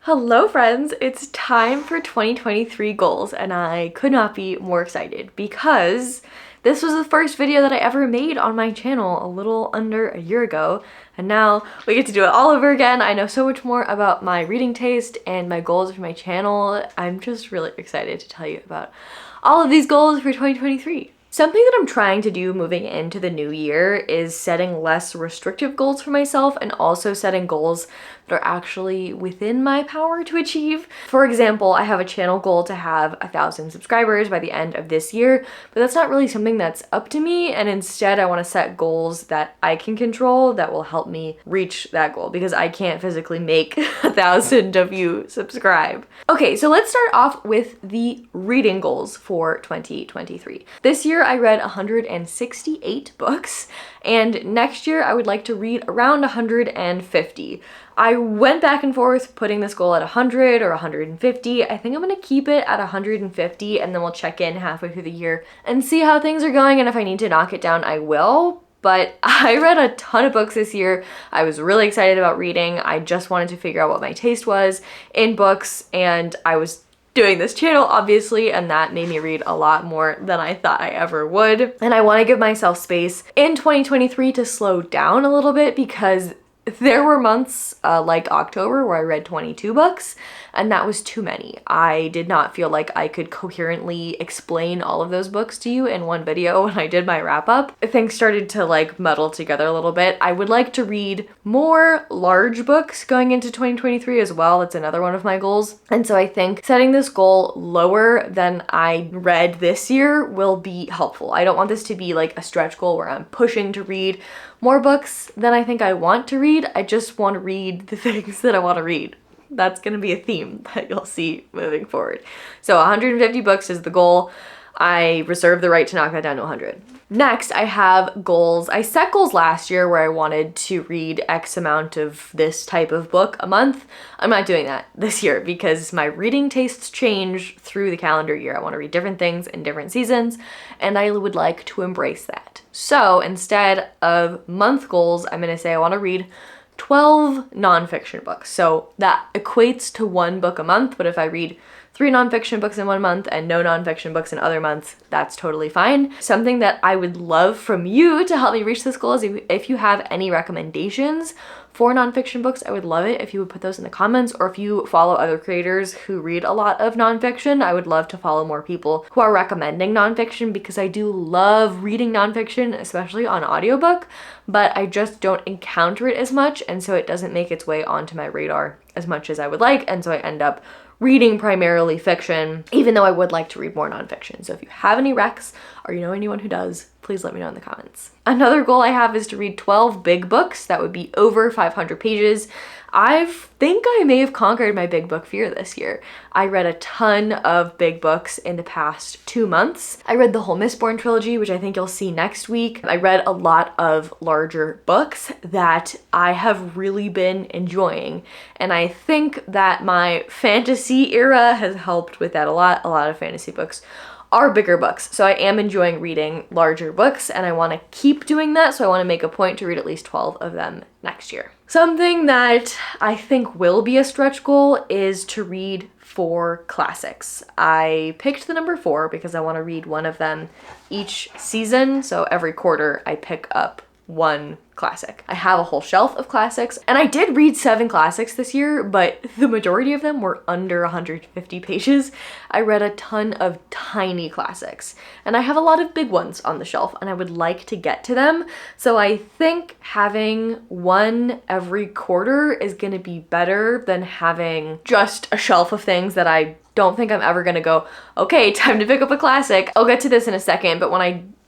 Hello friends, it's time for 2023 goals and I could not be more excited because this was the first video that I ever made on my channel a little under a year ago, and now we get to do it all over again. I know so much more about my reading taste and my goals for my channel. I'm just really excited to tell you about all of these goals for 2023. Something that I'm trying to do moving into the new year is setting less restrictive goals for myself and also setting goals that are actually within my power to achieve. For example, I have a channel goal to have 1,000 subscribers by the end of this year, but that's not really something that's up to me, and instead I want to set goals that I can control that will help me reach that goal because I can't physically make 1,000 of you subscribe. Okay, so let's start off with the reading goals for 2023. This year I read 168 books, and next year I would like to read around 150. I went back and forth putting this goal at 100 or 150. I think I'm gonna keep it at 150 and then we'll check in halfway through the year and see how things are going, and if I need to knock it down, I will. But I read a ton of books this year. I was really excited about reading. I just wanted to figure out what my taste was in books, and I was doing this channel obviously, and that made me read a lot more than I thought I ever would. And I want to give myself space in 2023 to slow down a little bit because there were months like October where I read 22 books, and that was too many. I did not feel like I could coherently explain all of those books to you in one video when I did my wrap up. Things started to like muddle together a little bit. I would like to read more large books going into 2023 as well. That's another one of my goals. And so I think setting this goal lower than I read this year will be helpful. I don't want this to be like a stretch goal where I'm pushing to read more books than I think I want to read. I just want to read the things that I want to read. That's going to be a theme that you'll see moving forward. So 150 books is the goal. I reserve the right to knock that down to 100. Next, I have goals. I set goals last year where I wanted to read X amount of this type of book a month. I'm not doing that this year because my reading tastes change through the calendar year. I want to read different things in different seasons, and I would like to embrace that. So instead of month goals, I'm going to say I want to read 12 nonfiction books. So that equates to one book a month, but if I read 3 nonfiction books in one month and no nonfiction books in other months, that's totally fine. Something that I would love from you to help me reach this goal is if you have any recommendations for nonfiction books, I would love it if you would put those in the comments, or if you follow other creators who read a lot of nonfiction, I would love to follow more people who are recommending nonfiction because I do love reading nonfiction, especially on audiobook, but I just don't encounter it as much, and so it doesn't make its way onto my radar as much as I would like, and so I end up reading primarily fiction, even though I would like to read more nonfiction. So if you have any recs or you know anyone who does, please let me know in the comments. Another goal I have is to read 12 big books. That would be over 500 pages. I think I may have conquered my big book fear this year. I read a ton of big books in the past 2 months. I read the whole Mistborn trilogy, which I think you'll see next week. I read a lot of larger books that I have really been enjoying. And I think that my fantasy era has helped with that a lot. A lot of fantasy books are bigger books. So I am enjoying reading larger books, and I want to keep doing that. So I want to make a point to read at least 12 of them next year. Something that I think will be a stretch goal is to read 4 classics. I picked the number 4 because I want to read one of them each season. So every quarter I pick up one classic. I have a whole shelf of classics, and I did read 7 classics this year, but the majority of them were under 150 pages. I read a ton of tiny classics, and I have a lot of big ones on the shelf, and I would like to get to them. So I think having one every quarter is going to be better than having just a shelf of things that I don't think I'm ever going to go, okay, time to pick up a classic. I'll get to this in a second, but when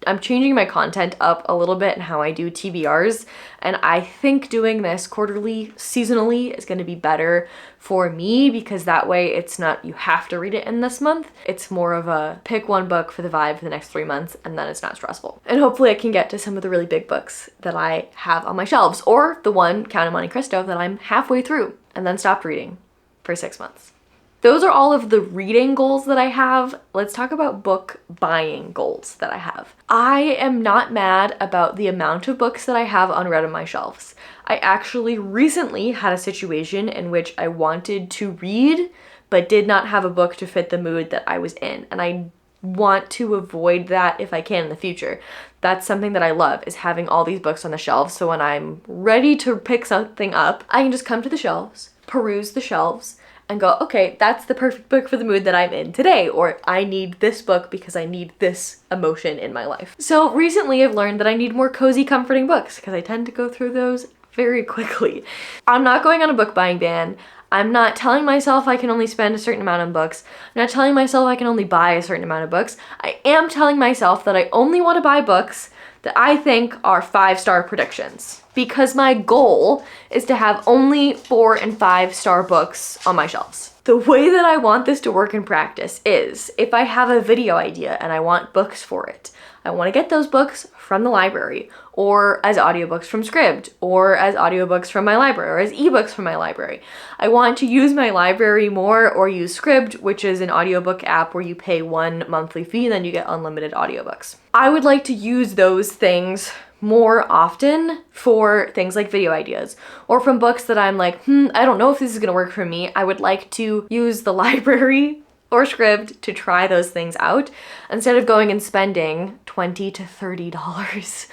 I'm changing my content up a little bit and how I do TBRs, and I think doing this quarterly, seasonally is going to be better for me because that way it's not you have to read it in this month. It's more of a pick one book for the vibe for the next 3 months, and then it's not stressful. And hopefully I can get to some of the really big books that I have on my shelves, or the one, Count of Monte Cristo, that I'm halfway through and then stopped reading for 6 months. Those are all of the reading goals that I have. Let's talk about book buying goals that I have. I am not mad about the amount of books that I have unread on my shelves. I actually recently had a situation in which I wanted to read, but did not have a book to fit the mood that I was in. And I want to avoid that if I can in the future. That's something that I love, is having all these books on the shelves. So when I'm ready to pick something up, I can just come to the shelves, peruse the shelves, and go, okay, that's the perfect book for the mood that I'm in today, or I need this book because I need this emotion in my life. So recently I've learned that I need more cozy, comforting books because I tend to go through those very quickly. I'm not going on a book buying ban. I'm not telling myself I can only spend a certain amount on books. I'm not telling myself I can only buy a certain amount of books. I am telling myself that I only want to buy books that I think are 5-star predictions, because my goal is to have only 4 and 5-star books on my shelves. The way that I want this to work in practice is, if I have a video idea and I want books for it, I want to get those books from the library, or as audiobooks from Scribd, or as audiobooks from my library, or as ebooks from my library. I want to use my library more, or use Scribd, which is an audiobook app where you pay 1 monthly fee and then you get unlimited audiobooks. I would like to use those things more often for things like video ideas, or from books that I'm like, I don't know if this is gonna work for me. I would like to use the library or Scribd to try those things out instead of going and spending $20 to $30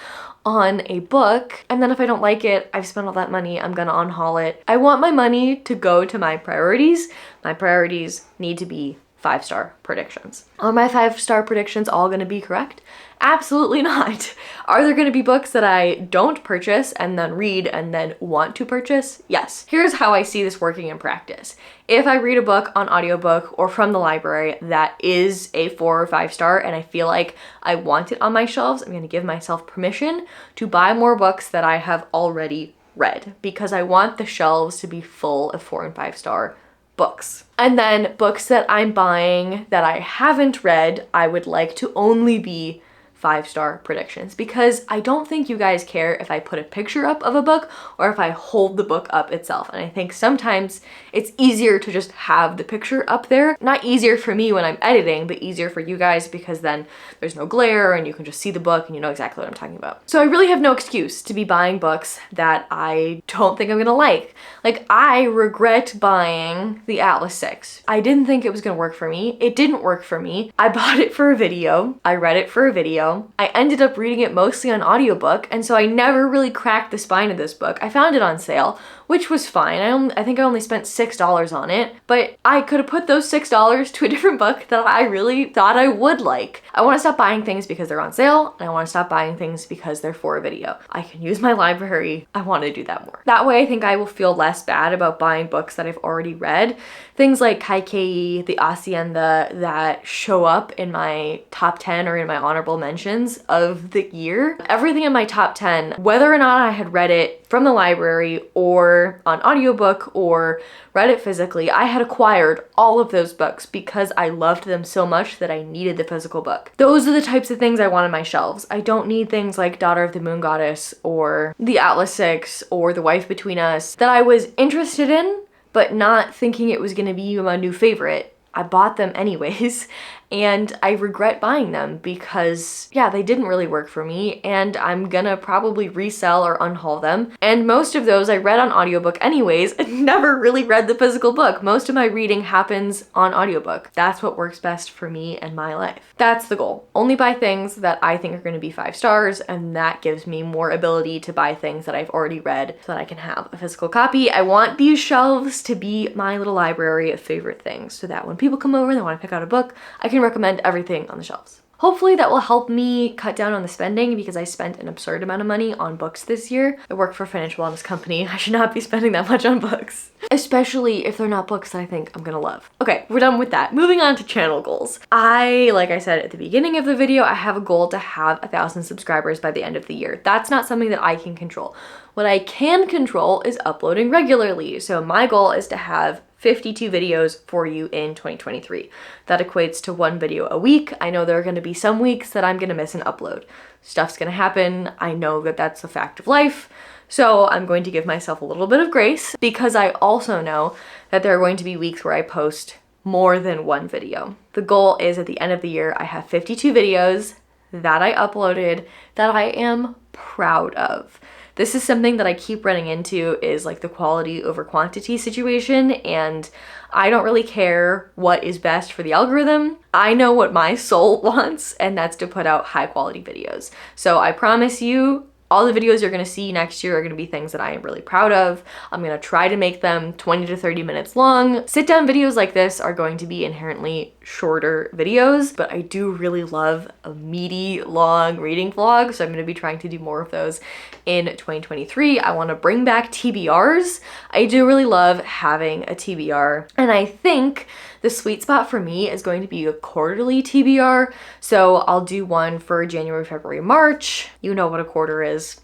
on a book. And then if I don't like it, I've spent all that money, I'm gonna unhaul it. I want my money to go to my priorities. My priorities need to be 5-star predictions. Are my 5-star predictions all gonna be correct? Absolutely not. Are there gonna be books that I don't purchase and then read and then want to purchase? Yes. Here's how I see this working in practice. If I read a book on audiobook or from the library that is a 4 or 5-star and I feel like I want it on my shelves, I'm gonna give myself permission to buy more books that I have already read, because I want the shelves to be full of 4 and 5-star books. And then books that I'm buying that I haven't read, I would like to only be 5-star predictions, because I don't think you guys care if I put a picture up of a book or if I hold the book up itself. And I think sometimes it's easier to just have the picture up there. Not easier for me when I'm editing, but easier for you guys, because then there's no glare and you can just see the book and you know exactly what I'm talking about. So I really have no excuse to be buying books that I don't think I'm gonna like. Like, I regret buying the Atlas 6. I didn't think it was gonna work for me. It didn't work for me. I bought it for a video. I read it for a video. I ended up reading it mostly on audiobook, and so I never really cracked the spine of this book. I found it on sale, which was fine. I think I only spent $6 on it, but I could have put those $6 to a different book that I really thought I would like. I want to stop buying things because they're on sale, and I want to stop buying things because they're for a video. I can use my library. I want to do that more. That way I think I will feel less bad about buying books that I've already read. Things like Kaikei, The Hacienda, that show up in my top 10 or in my honorable mentions of the year. Everything in my top 10, whether or not I had read it from the library or on audiobook or read it physically, I had acquired all of those books because I loved them so much that I needed the physical book. Those are the types of things I want on my shelves. I don't need things like Daughter of the Moon Goddess or The Atlas 6 or The Wife Between Us that I was interested in, but not thinking it was gonna be my new favorite. I bought them anyways, and I regret buying them because, yeah, they didn't really work for me, and I'm gonna probably resell or unhaul them. And most of those I read on audiobook anyways, and never really read the physical book. Most of my reading happens on audiobook. That's what works best for me and my life. That's the goal. Only buy things that I think are gonna be 5 stars, and that gives me more ability to buy things that I've already read so that I can have a physical copy. I want these shelves to be my little library of favorite things, so that when people come over and they wanna pick out a book, I can recommend everything on the shelves. Hopefully that will help me cut down on the spending, because I spent an absurd amount of money on books this year. I work for a financial wellness company. I should not be spending that much on books, especially if they're not books that I think I'm gonna love. Okay, we're done with that. Moving on to channel goals. Like I said at the beginning of the video, I have a goal to have 1,000 subscribers by the end of the year. That's not something that I can control. What I can control is uploading regularly. So my goal is to have 52 videos for you in 2023. That equates to 1 video a week. I know there are gonna be some weeks that I'm gonna miss an upload. Stuff's gonna happen. I know that that's a fact of life. So I'm going to give myself a little bit of grace, because I also know that there are going to be weeks where I post more than one video. The goal is at the end of the year, I have 52 videos that I uploaded that I am proud of. This is something that I keep running into, is like the quality over quantity situation, and I don't really care what is best for the algorithm. I know what my soul wants, and that's to put out high quality videos. So I promise you, all the videos you're gonna see next year are gonna be things that I am really proud of. I'm gonna try to make them 20 to 30 minutes long. Sit down videos like this are going to be inherently shorter videos, but I do really love a meaty, long reading vlog, so I'm gonna be trying to do more of those in 2023. I wanna bring back TBRs. I do really love having a TBR, and I think the sweet spot for me is going to be a quarterly TBR. So I'll do one for January, February, March. You know what a quarter is.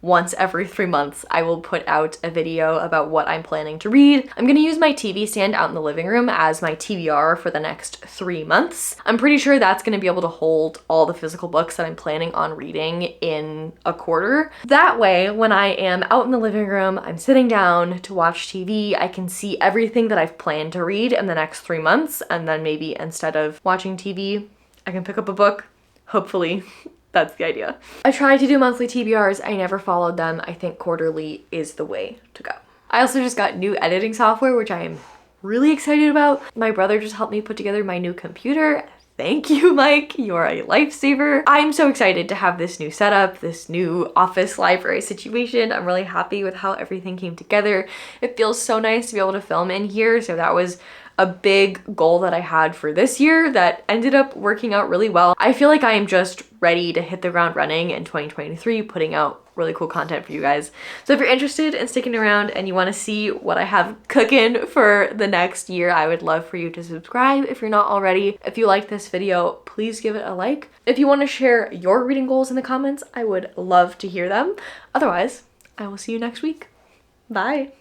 Once every 3 months, I will put out a video about what I'm planning to read. I'm gonna use my TV stand out in the living room as my TBR for the next 3 months. I'm pretty sure that's gonna be able to hold all the physical books that I'm planning on reading in a quarter. That way, when I am out in the living room, I'm sitting down to watch TV, I can see everything that I've planned to read in the next 3 months, and then maybe instead of watching TV, I can pick up a book, hopefully. That's the idea. I tried to do monthly TBRs, I never followed them. I think quarterly is the way to go. I also just got new editing software, which I am really excited about. My brother just helped me put together my new computer. Thank you, Mike, you're a lifesaver. I'm so excited to have this new setup, this new office library situation. I'm really happy with how everything came together. It feels so nice to be able to film in here, so that was a big goal that I had for this year that ended up working out really well. I feel like I am just ready to hit the ground running in 2023, putting out really cool content for you guys. So if you're interested in sticking around and you want to see what I have cooking for the next year, I would love for you to subscribe if you're not already. If you like this video, please give it a like. If you want to share your reading goals in the comments, I would love to hear them. Otherwise, I will see you next week. Bye.